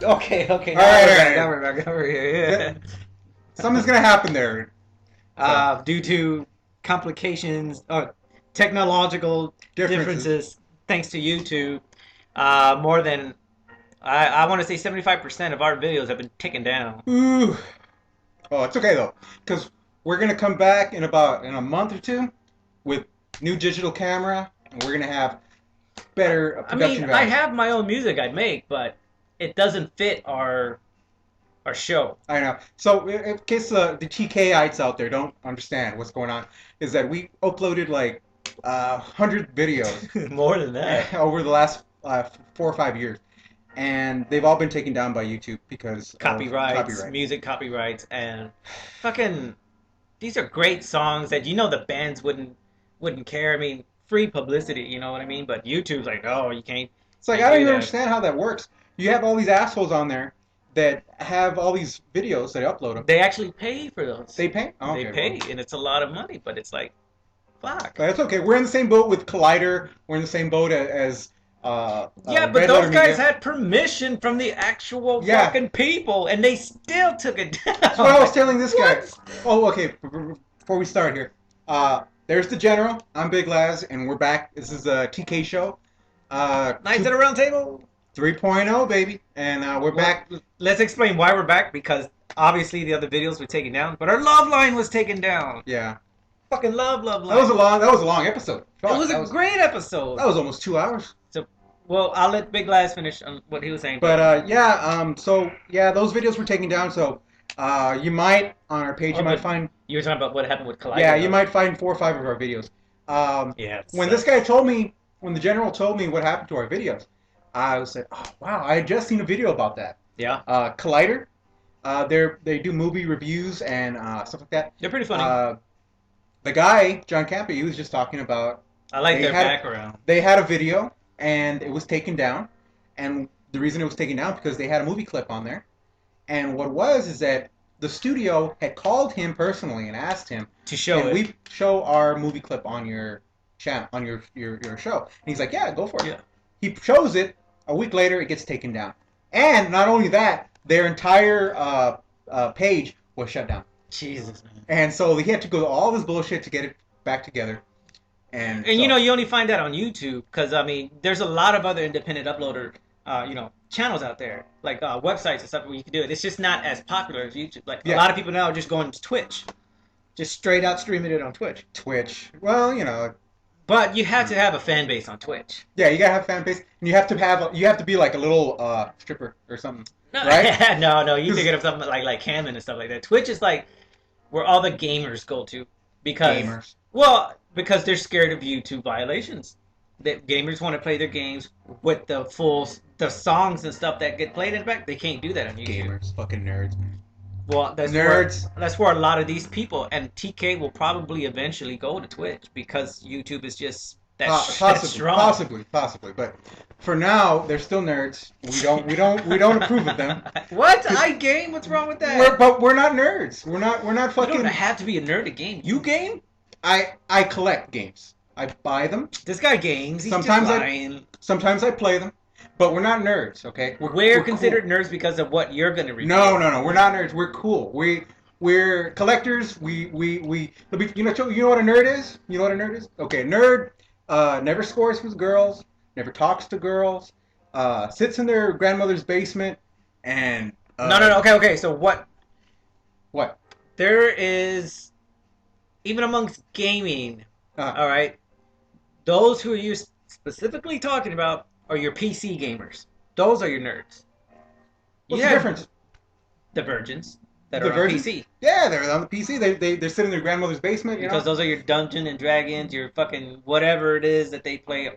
Okay. All right, Now we're back over here. Yeah. Something's gonna happen there. So Due to complications or technological differences. differences, thanks to YouTube, more than I want to say 75% of our videos have been taken down. Ooh. Oh, it's okay though, because we're gonna come back in a month or two with new digital camera, and we're gonna have better I mean, production I values. have my own music I make, but it doesn't fit our show. I know. So, in case the TKites out there don't understand what's going on, is that we uploaded like 100 videos More than that. over the last 4 or 5 years, and they've all been taken down by YouTube because of Copyrights, copyright. music copyrights, and fucking these are great songs that the bands wouldn't care. I mean, free publicity, you know what I mean? But YouTube's like, no, you It's like can't I don't do even that. understand how that works. You have all these assholes on there that have all these videos. They upload them. They actually pay for those. They pay. Oh, They okay, well, pay, and it's a lot of money, but it's like, fuck. but that's okay. We're in the same boat with Collider. We're in the same boat as Yeah, but Red Letter those guys Media. had permission from the actual Yeah, fucking people, and they still took it down. that's what I was telling this guy. What? Oh, okay. Before we start here, there's the General. I'm Big Laz, and we're back. This is a TK show. Knights at a round table. 3.0, baby, and we're Well, back. let's explain why we're back, because obviously the other videos were taken down, but our love line was taken down. Yeah, Fucking love that line. was a long episode. It Fuck, was a great episode. that was almost 2 hours. So, well, I'll let Big Laz finish on what he was saying. But yeah, so yeah, those videos were taken down. So you might on our page, Oh, you might but find you were talking about what happened with Collider. yeah, you though. might find 4 or 5 of our videos. Yeah. it When this sucks. guy told me, when the General told me what happened to our videos, I was like, oh wow, I had just seen a video about that. Yeah, Collider, they do movie reviews and stuff like that. they're pretty funny. The guy John Campy, he was just talking about I like they their had background. they had a video and it was taken down, and the reason it was taken down because they had a movie clip on there, and what was is that the studio had called him personally and asked him, To show "Can it. we show our movie clip on your channel, on your show?" And he's like, "Yeah, go for it." Yeah. He shows it. A week later, it gets taken down, and not only that, their entire page was shut down. Jesus, man. And so he had to go to all this bullshit to get it back together. And And so, you only find that on YouTube, because I mean, there's a lot of other independent uploader, channels out there, like websites and stuff where you can do it. It's just not as popular as YouTube. Like a Yeah. lot of people now are just going to Twitch, just straight out streaming it on Twitch. Twitch. Well, But you have to have a fan base on Twitch. yeah, you gotta have fan base, and you have to be like a little stripper or something, No, right? no, you 'Cause- thinking of something like Canon and stuff like that. Twitch is like where all the gamers go to, because Gamers. because they're scared of YouTube violations. That gamers want to play their games with the songs and stuff that get played in the back. They can't do that on YouTube. Gamers, fucking nerds, man. Well, Nerds. That's where a lot of these people, and TK will probably eventually go to Twitch, because YouTube is just that Possibly, strong. possibly. But for now, they're still nerds. We don't approve of them. What? I game? What's wrong with that? We're not nerds. We're not You fucking. don't have to be a nerd to game. You game? I collect games. I buy them. This guy games. He's Sometimes just I- lying. Sometimes I play them, but we're not nerds. Okay. We're cool. considered nerds because of what you're gonna review. No. We're not nerds. We're cool. We're collectors. You know what a nerd is? You know what a nerd is? Okay, nerd never scores with girls, never talks to girls, sits in their grandmother's basement, and No. Okay. So what? What? There is, even amongst gaming, Uh, all right, those who you're specifically talking about are your PC gamers. Those are your nerds. You what's the have difference? the virgins that The are on virgins? PC. Yeah, they're on the PC. They're sitting in their grandmother's basement. You Because know? those are your Dungeon and Dragons, your fucking whatever it is that they play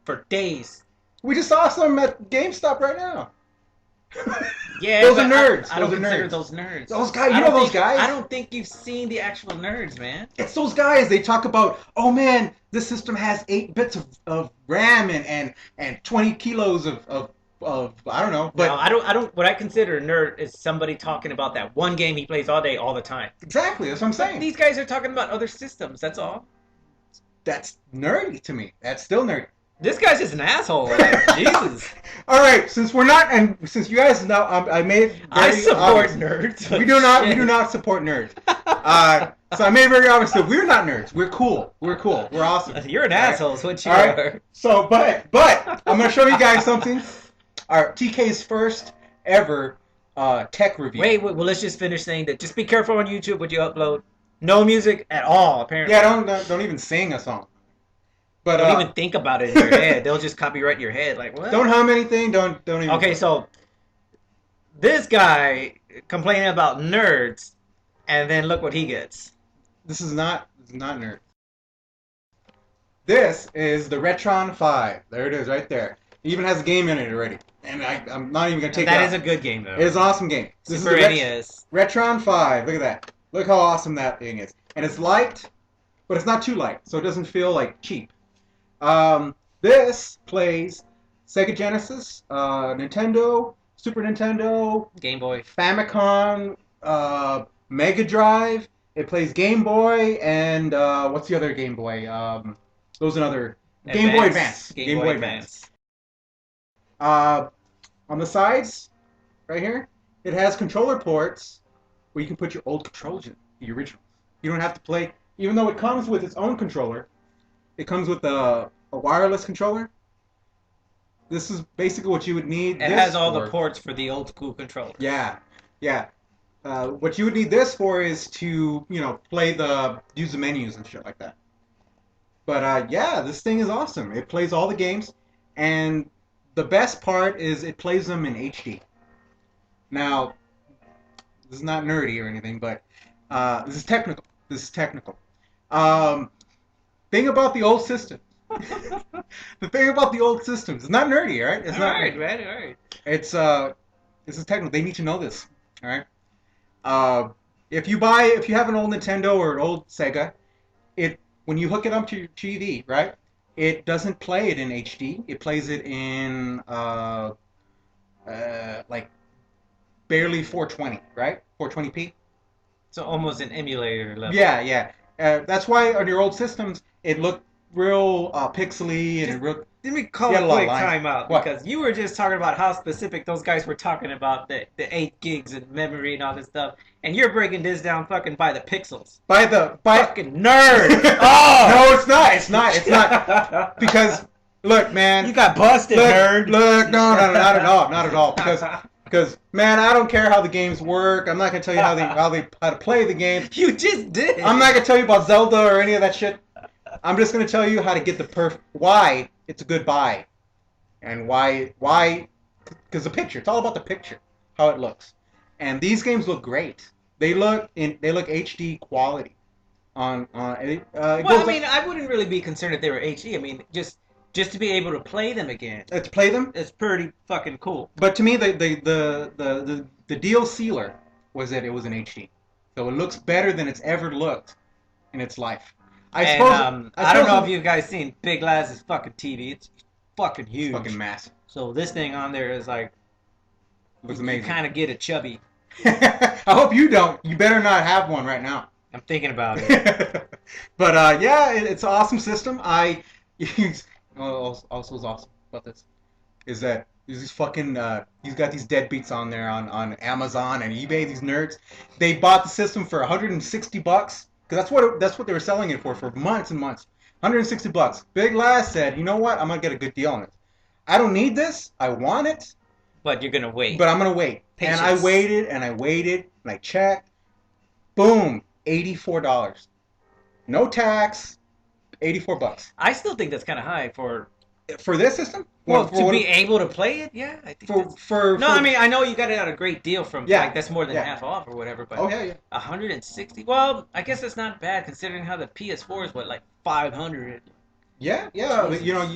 for days. We just saw some at GameStop right now. Yeah, Those but are nerds. I don't Those are consider nerds. those nerds. Those guys, I you don't know those think- guys? I don't think you've seen the actual nerds, man. It's those guys. They talk about, oh man, this system has 8 bits of RAM and 20 kilos of I don't know, but No, I don't. What I consider a nerd is somebody talking about that one game he plays all day, all the time. exactly that's what I'm But saying. these guys are talking about other systems. That's all. That's nerdy to me. That's still nerdy. This guy's just an asshole. Like, Jesus. All right, since we're not, and since you guys know, I made it I very support obvious. nerds. We but do not. We shit. do not support nerds. So I made it very obvious that we're not nerds. We're cool. We're cool. We're awesome. You're an All right? asshole. Is what you All right. are. So, but I'm gonna show you guys something. Our TK's first ever tech review. Wait. Well, let's just finish saying that. Just be careful on YouTube what you upload. No music at all. Apparently. Yeah, don't even sing a song. But Don't even think about it in your head. They'll just copyright your head. Like what? don't hum anything. Don't even. Okay, so this guy complaining about nerds, and then look what he gets. This is not nerd. This is the Retron 5. There it is, right there. It even has a game in it already. And I'm not even gonna take That it is a out. good game though. It is an awesome game. This Super is the NES. Retron 5. Look at that. Look how awesome that thing is. And it's light, but it's not too light, so it doesn't feel like cheap. This plays Sega Genesis, Nintendo, Super Nintendo, Game Boy. Famicom, Mega Drive. It plays Game Boy and what's the other Game Boy? Those another Game Boy Advance. Game Boy Advance. On the sides, right here, it has controller ports where you can put your old controllers in, the originals. You don't have to play, even though it comes with its own controller. It comes with a wireless controller. This is basically what you would need. It has all the ports for the old school controller. Yeah, yeah. What you would need this for is to, use the menus and shit like that. But yeah, this thing is awesome. It plays all the games, and the best part is it plays them in HD. Now, this is not nerdy or anything, but this is technical. This is technical. Thing about the old system. The thing about the old systems. It's not nerdy, right? It's not Alright, nerdy. man, alright. It's this is technical. They need to know this. All right. If you have an old Nintendo or an old Sega, when you hook it up to your TV, right? It doesn't play it in HD. It plays it in like barely 420, right? 420p. So almost an emulator level. Yeah, yeah. That's why on your old systems it looked real pixely and real. Let me call Yeah, a a lot quick of lines. timeout What? because you were just talking about how specific those guys were talking about the 8 gigs of memory and all this stuff, and you're breaking this down fucking by the pixels. By Fucking nerd! Oh! No, it's not. It's not. It's not. Because look, man. You got busted, Look, nerd. look, no, not at all, not at all. Because man, I don't care how the games work. I'm not gonna tell you how to play the game. You just did. I'm not gonna tell you about Zelda or any of that shit. I'm just gonna tell you how to get the why it's a good buy, and why because the picture. It's all about the picture, how it looks, and these games look great. They look HD quality. Well, I mean, I wouldn't really be concerned if they were HD. I mean, just to be able to play them again. To play them, it's pretty fucking cool. But to me, the deal sealer was that it was in HD, so it looks better than it's ever looked in its life. I don't know if you guys seen Big Laz's fucking TV. It's fucking huge. It's fucking massive. So this thing on there is like, looks amazing. You kind of get a chubby. I hope you don't. You better not have one right now. I'm thinking about it. But yeah, it's an awesome system. Also is awesome about this is that these fucking he's got these deadbeats on there on Amazon and eBay. These nerds, they bought the system for $160 because that's what they were selling it for months and months. $160. Big Laz said, you know what? I'm gonna get a good deal on it. I don't need this. I want it. But you're gonna wait. But I'm gonna wait. Patience. And I waited and I waited and I checked. Boom, $84. No tax. $84. I still think that's kind of high for this system. Well, to be able to play it, yeah, I think I mean, I know you got it at a great deal from like that's more than half off or whatever, but oh yeah, 160. Well, I guess that's not bad considering how the PS4 is like 500. Yeah. Jesus. You know,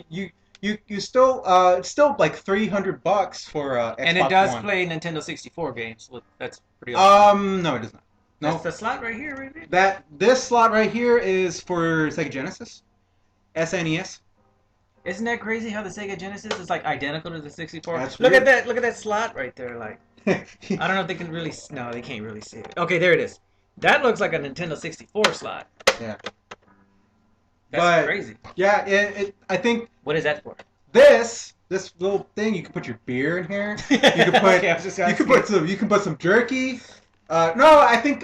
you still it's still like $300 for Xbox and it does One. Play Nintendo 64 games. That's pretty awesome. No, it does not. No, that's the slot right here, right? This slot right here is for Sega Genesis, SNES. Isn't that crazy how the Sega Genesis is like identical to the 64? That's look weird. at that! Look at that slot right there. Like, I don't know if they can really. No, they can't really see it. Okay, there it is. That looks like a Nintendo 64 slot. Yeah. That's But crazy. yeah, I think What is that for? this little thing, you can put your beer in here. You can put Okay, I was just you can asking. put some jerky. No, I think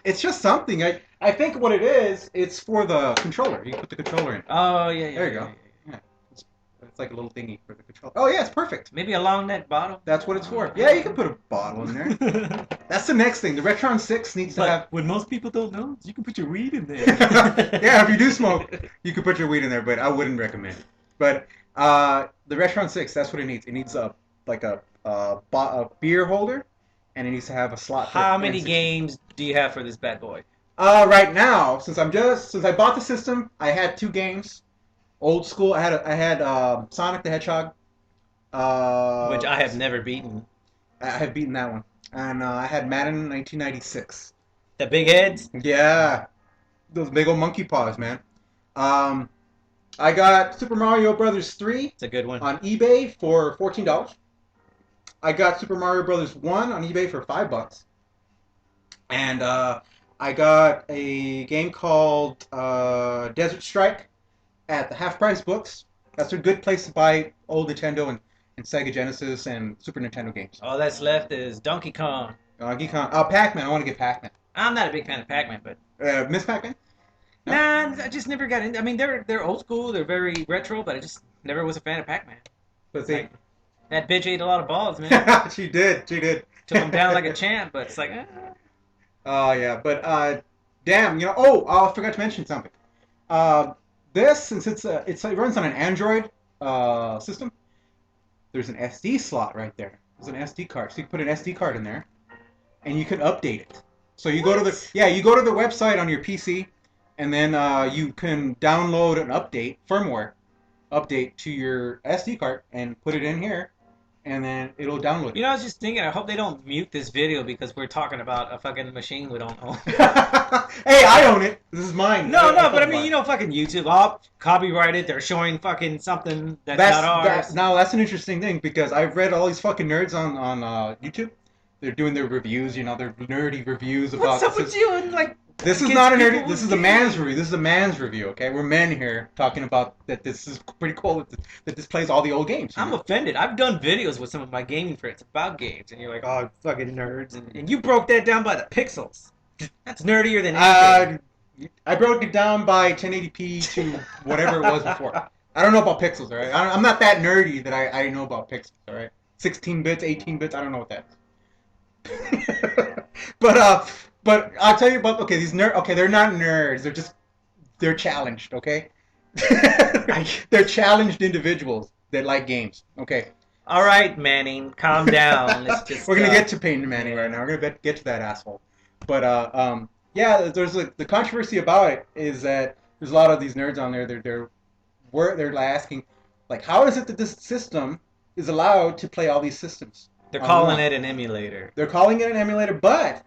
it's just something. I think what it is, it's for the controller. You can put the controller in. Oh yeah, yeah, There you yeah, go. yeah. Yeah, it's like a little thingy for the controller. Oh yeah, it's perfect. Maybe a long neck bottle. That's what it's for. Yeah, you can put a bottle in there. That's the next thing. The Retron 6 needs to have. But what most people don't know is you can put your weed in there. Yeah, if you do smoke, you can put your weed in there, but I wouldn't recommend it. But the Retron 6, that's what it needs. It needs a beer holder, and it needs to have a slot for How many N64. games do you have for this bad boy? Right now, since I bought the system, I had 2 games. Old school. I had Sonic the Hedgehog. Which Uh, I have never beaten. I have beaten that one, and I had Madden 1996. The big heads? Yeah, those big old monkey paws, man. Um, I got Super Mario Brothers 3 It's a good one. on eBay for $14. I got Super Mario Brothers 1 on eBay for $5. And I got a game called Desert Strike at the Half Price Books. That's a good place to buy old Nintendo and Sega Genesis and Super Nintendo games. All that's left is Donkey Kong. Pac-Man. I want to get Pac-Man. I'm not a big fan of Pac-Man, but Miss Pac-Man? No? nah, I just never got into. I mean, they're old school, they're very retro, but I just never was a fan of Pac-Man. Let's see. Like, that bitch ate a lot of balls, man. She did. She did. Took him down like a champ, but it's like, Oh yeah, but damn, Oh, I forgot to mention something. Uh, this since it runs on an Android system. There's an SD slot right there. There's an SD card, so you can put an SD card in there, and you can update it. So you go to the website on your PC, and then you can download an firmware update to your SD card, and put it in here, and then it'll download you it. know, I was just thinking, I hope they don't mute this video because we're talking about a fucking machine we don't own. Hey, I own it. This is mine. No, no, but I mean, mine. you know, fucking YouTube, all copyrighted. They're showing fucking something that's not ours. Now that's an interesting thing because I've read all these fucking nerds on YouTube. They're doing their reviews, their nerdy reviews about. What's up with you and like? This is against not a people nerdy. This with is a man's games? review. This is a man's review. Okay, we're men here talking about that. This is pretty cool that this plays all the old games. I'm offended. I've done videos with some of my gaming friends about games, and you're like, oh, fucking nerds, and you broke that down by the pixels. That's nerdier than anything. I broke it down by 1080p to whatever it was before. I don't know about pixels, all right? I'm not that nerdy that I know about pixels, all right? 16 bits, 18 bits, I don't know what that is. But I'll tell you about, okay, they're not nerds. They're challenged, okay? They're challenged individuals that like games, okay? All right, Manning, calm down. Let's just. We're gonna get to Peyton Manning right now. We're gonna get to that asshole. But yeah, there's the controversy about it is that there's a lot of these nerds on there. They're asking, like, how is it that this system is allowed to play all these systems? They're on calling one? it an emulator. They're calling it an emulator, but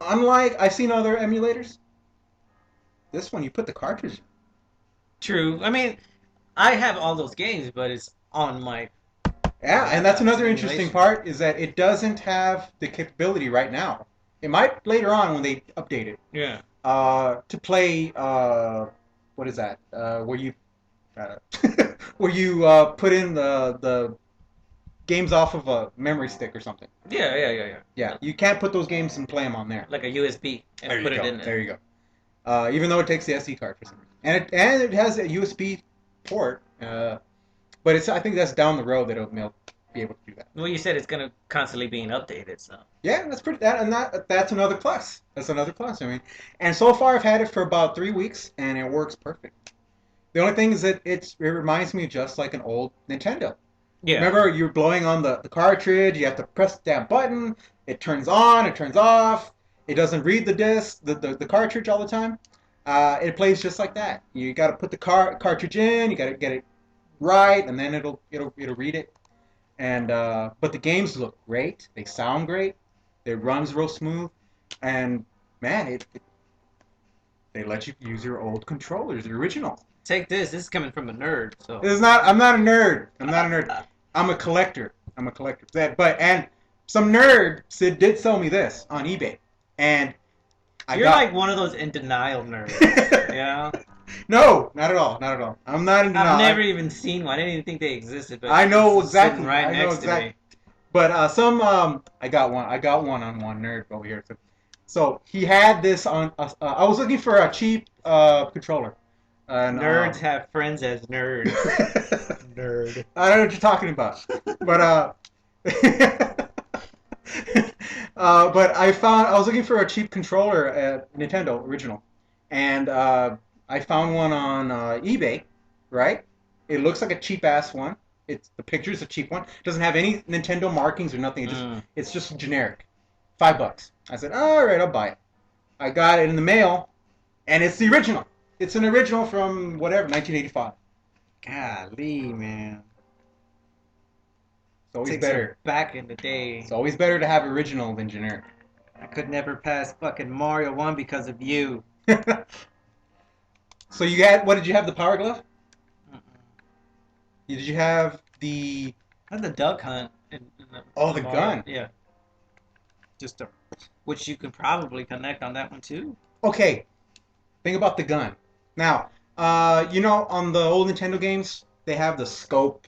unlike I've seen other emulators, this one you put the cartridge in. True. I mean, I have all those games, but it's on my. Yeah, and that's another Emulation. interesting part is that it doesn't have the capability right now. It might later on when they update it. Yeah. To play what is that? Where you where you put in the games off of a memory stick or something. Yeah. Yeah, you can't put those games and play them on there. Like a USB and There you put go. it in There there. you go. Even though it takes the SD card for some reason, and it has a USB port, but I think that's down the road that it'll be able to do that. Well, you said it's gonna constantly being updated, so. Yeah, that's another plus. That's another plus. I mean, and so far I've had it for about 3 weeks, and it works perfect. The only thing is that it reminds me just like an old Nintendo. Yeah. Remember, you're blowing on the cartridge. You have to press the damn button. It turns on. It turns off. It doesn't read the disc, the cartridge all the time. It plays just like that. You got to put the cartridge in. You got to get it right, and then it'll read it. And but the games look great. They sound great. It runs real smooth, and man, they let you use your old controllers, the original. Take this. This is coming from a nerd, so. It's not. I'm not a nerd. I'm not a nerd. I'm a collector. I'm a collector. And some nerd did sell me this on eBay, and You're like one of those in denial nerds, you know? No, not at all. Not at all. I'm not in I've denial. never even seen one. I didn't even think they existed, but I know it's sitting exactly. right I know next to exactly. me. But some I got one. I got one on one nerd over here. So he had this on. I was looking for a cheap controller, and Nerds have friends as nerds. Nerd. I don't know what you're talking about. But but I was looking for a cheap controller at Nintendo original, and I found one on eBay, right? It looks like a cheap ass one. The picture's a cheap one. It doesn't have any Nintendo markings or nothing. Mm. It's just generic. $5. I said, all right, I'll buy it. I got it in the mail, and it's the original. It's an original from whatever 1985. Golly, man. It's always Takes you better. back in the day. It's always better to have original than generic. I could never pass fucking Mario 1 because of you. So you had what did you have the Power Glove? Mm-mm. Did you have the I had the Duck Hunt in oh the Mario. gun? Yeah, just a, which you can probably connect on that one too. Okay, think about the gun. Now, on the old Nintendo games, they have the scope.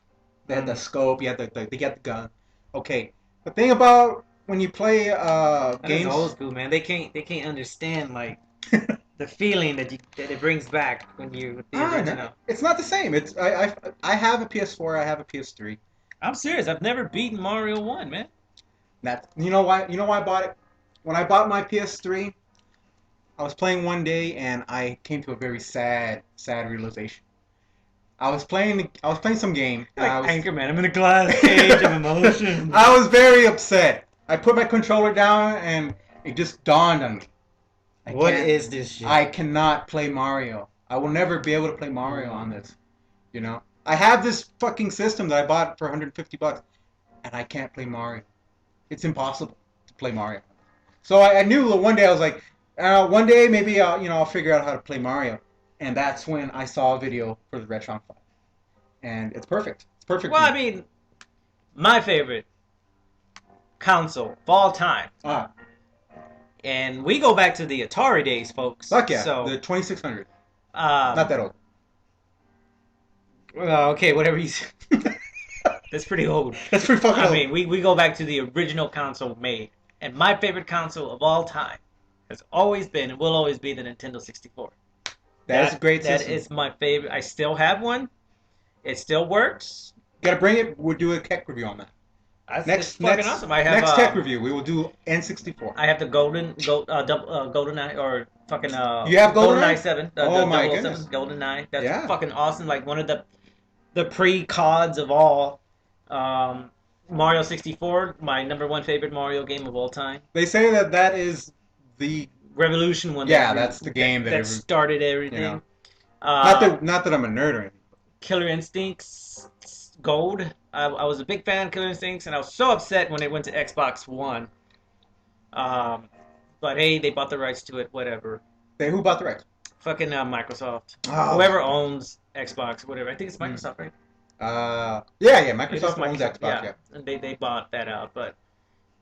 They had the Mm. scope. You had they got the gun. Okay, the thing about when you play That is old games, school, man. They can't understand like the feeling that it brings back when you with the no, original. it's not the same. I have a PS4. I have a PS3. I'm serious. I've never beaten Mario 1, man. That you know why? You know why I bought it? When I bought my PS3, I was playing one day and I came to a very sad realization. I was playing some game and Like Anchorman, I'm in a glass cage of emotions. I was very upset. I put my controller down and it just dawned on me. What is this shit? I cannot play Mario. I will never be able to play Mario on this. You know? I have this fucking system that I bought for 150 bucks and I can't play Mario. It's impossible to play Mario. So I knew that one day I was like, one day maybe I'll figure out how to play Mario, and that's when I saw a video for the Retron 5, and it's perfect. It's perfect Well, for I me. mean, my favorite console of all time, Ah, and we go back to the Atari days, folks. fuck yeah, So, the 2600. Not um, that old. well, okay, whatever you say. That's pretty old. That's pretty fucking I old. mean, we go back to the original console made, and my favorite console of all time has always been and will always be the Nintendo 64. That is a great That system. is my favorite. I still have one. It still works. Gotta bring it. We'll do a tech review on that. It's fucking awesome. Next tech review. We will do N64. I have the GoldenEye or fucking You have GoldenEye? GoldenEye 7. Oh The my 007 goodness. GoldenEye. That's Yeah. fucking awesome. Like one of the pre-CODs of all. Mario 64, my number one favorite Mario game of all time. They say that is the Revolution one. yeah, that's the game that started everything. you know. Uh, Not that I'm a nerd or anything. Killer Instincts Gold. I was a big fan of Killer Instincts, and I was so upset when it went to Xbox One. But hey, they bought the rights to it. Whatever. Who bought the rights? Fucking Microsoft. Oh. Whoever owns Xbox, whatever. I think it's Microsoft, right? Yeah, It is Microsoft owns Xbox, yeah. And they bought that out. But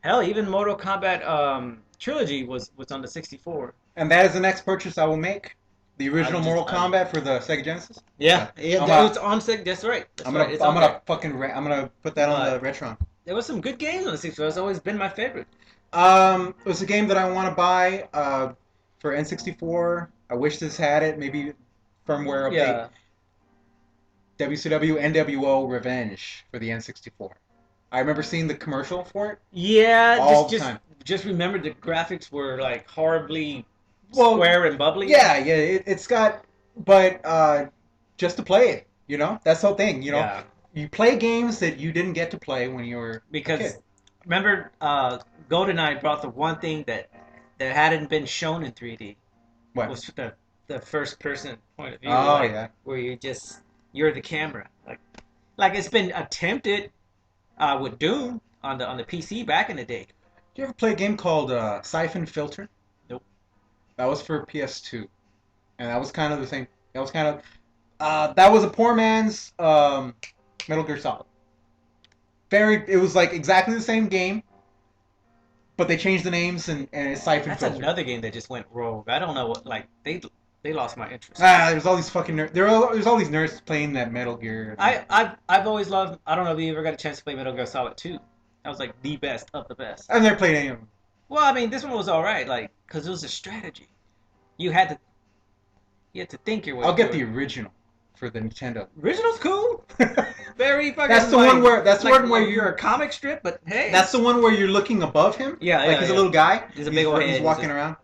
hell, even Mortal Kombat Trilogy was on the 64. And that is the next purchase I will make. The original Mortal I- Kombat for the Sega Genesis. Yeah, I'm it's on Sega. That's right. That's I'm right. gonna It's I'm on gonna there. fucking I'm gonna put that on the Retron. There was some good games on the 64. It's always been my favorite. It was a game that I want to buy for N64. I wish this had it. Maybe firmware update. Yeah. WCW NWO Revenge for the N64. I remember seeing the commercial for it. Yeah, All just the just time. just remember the graphics were like horribly Well, square and bubbly. Yeah, it's got, but just to play it, that's the whole thing, Yeah. You play games that you didn't get to play when you were a Because kid. remember, GoldenEye brought the one thing that hadn't been shown in 3D What? was the first person point of view. Oh, like, yeah. where you're the camera. Like it's been attempted with Doom on the PC back in the day. Did you ever play a game called Siphon Filter? Nope. That was for PS2, and that was kind of the same. That was kind of that was a poor man's Metal Gear Solid. It was like exactly the same game, but they changed the names and it's Siphon That's Filter. another game that just went rogue. I don't know what like they they lost my interest. There's all these fucking nerds. There's all these nerds playing that Metal Gear. I've always loved. I don't know if you ever got a chance to play Metal Gear Solid 2. That was like the best of the best. I've never played any of them. Well, I mean, this one was all right, like because it was a strategy. You had to you had to think your way. I'll get through the it. original for the Nintendo. Original's cool. Very fucking. That's the like, one where that's the like, one where like you're a comic strip, but hey, that's the one where you're looking above him. Yeah, like yeah, he's yeah. a little guy. He's a big old head. He's walking around.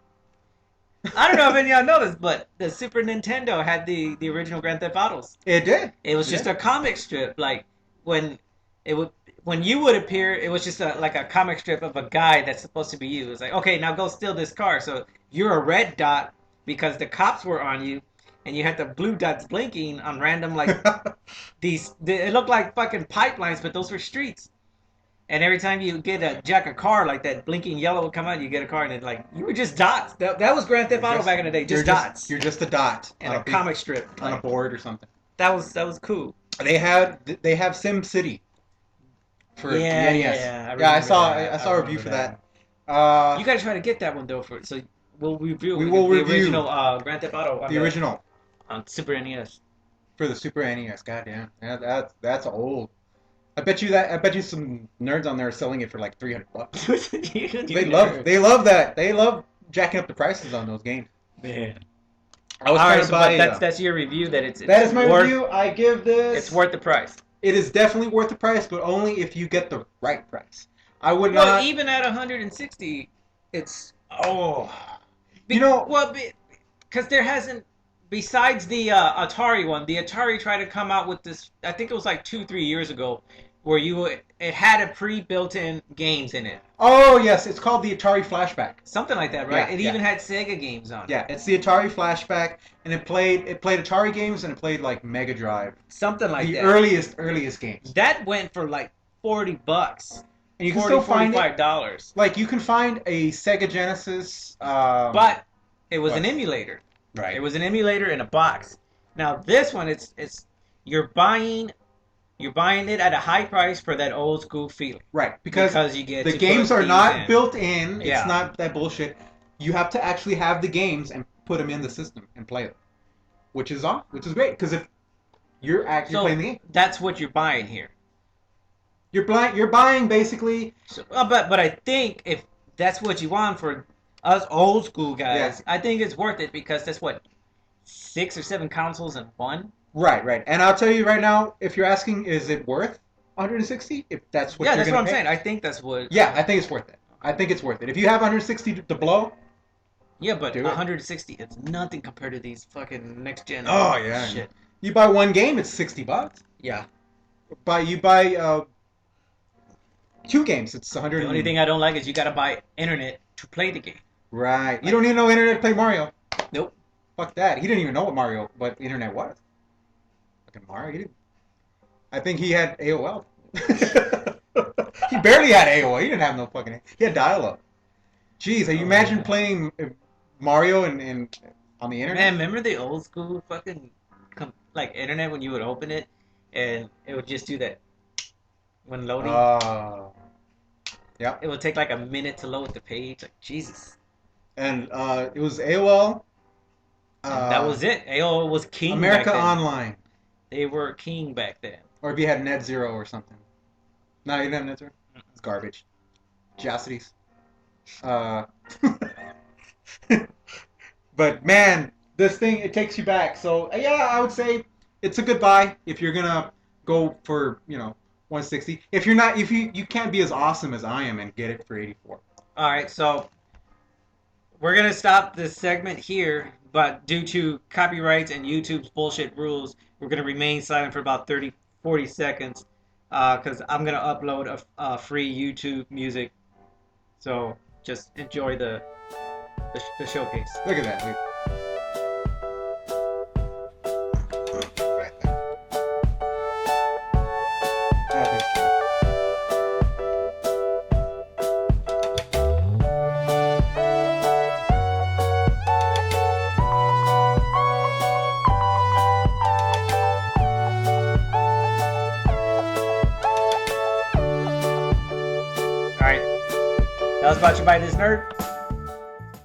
I don't know if any of y'all know this, but the Super Nintendo had the original Grand Theft Autos. It did. It was just a comic strip. Like when it would when you would appear, it was just like a comic strip of a guy that's supposed to be you. It's like, okay, now go steal this car. So you're a red dot because the cops were on you, and you had the blue dots blinking on random like it looked like fucking pipelines, but those were streets. And every time you get jack a car, like that blinking yellow would come out, you get a car, and it like you were just dots. That was Grand Theft Auto back in the day, just dots. You're just a dot and a comic strip on a board or something. That was cool. They have Sim City for the NES. I saw a review for that. You gotta try to get that one though. So we'll review. We will the review original Grand Theft Auto. The original on Super NES. For the Super NES. Goddamn, that's old. I bet you some nerds on there are selling it for like $300. They love that. They love jacking up the prices on those games. Man. I was trying to buy. That's your review. That is my review. I give this. It's worth the price. It is definitely worth the price, but only if you get the right price. I would not. Even at 160, it's because there hasn't. Besides the Atari one, the Atari tried to come out with this. I think it was like 2-3 years ago, where it had a pre-built-in games in it. Oh yes, it's called the Atari Flashback. Something like that, right? Yeah, it even had Sega games on it. Yeah, it's the Atari Flashback, and it played Atari games and it played like Mega Drive. Something like that. The earliest games. That went for like $40. And you can still find $45. Like you can find a Sega Genesis. But it was an emulator. Right. It was an emulator in a box. Now this one, it's you're buying it at a high price for that old school feeling. Right. Because you get the games are not built in. Yeah. It's not that bullshit. You have to actually have the games and put them in the system and play them, which is great. Because if you're actually playing the game, that's what you're buying here. You're buying basically. So, but I think if that's what you want for us old school guys, I think it's worth it because that's what 6 or 7 consoles in one. Right. And I'll tell you right now, if you're asking, is it worth 160? If that's what you're that's gonna what I'm pay? saying. I think that's what. Yeah, I think it's worth it. I think it's worth it. If you have 160 to blow. Yeah, but 160, it's nothing compared to these fucking next gen. Oh yeah. Shit. You buy one game, it's $60. Yeah. You buy 2 games, it's 100. The only thing I don't like is you gotta buy internet to play the game. Right. You don't need no internet to play Mario. Nope. Fuck that. He didn't even know what internet was. Fucking Mario. He didn't. I think he had AOL. He barely had AOL. He didn't have no fucking. He had dial-up. Jeez, you imagine playing Mario and on the internet? Man, remember the old school fucking like internet when you would open it and it would just do that when loading? Yeah. It would take like a minute to load the page. Like Jesus. And it was AOL. That was it. AOL was king. America back then. Online. They were king back then. Or if you had Net Zero or something. No, you didn't have Net Zero. It's garbage. Josities. But man, this thing, it takes you back. So yeah, I would say it's a good buy if you're gonna go for 160. If you're not, if you can't be as awesome as I am and get it for 84. All right, so we're gonna stop this segment here, but due to copyrights and YouTube's bullshit rules, we're gonna remain silent for about 30-40 seconds, because I'm gonna upload a free YouTube music. So just enjoy the showcase. Look at that. Right there. Nothing's true. All right, that was brought to you by this nerd.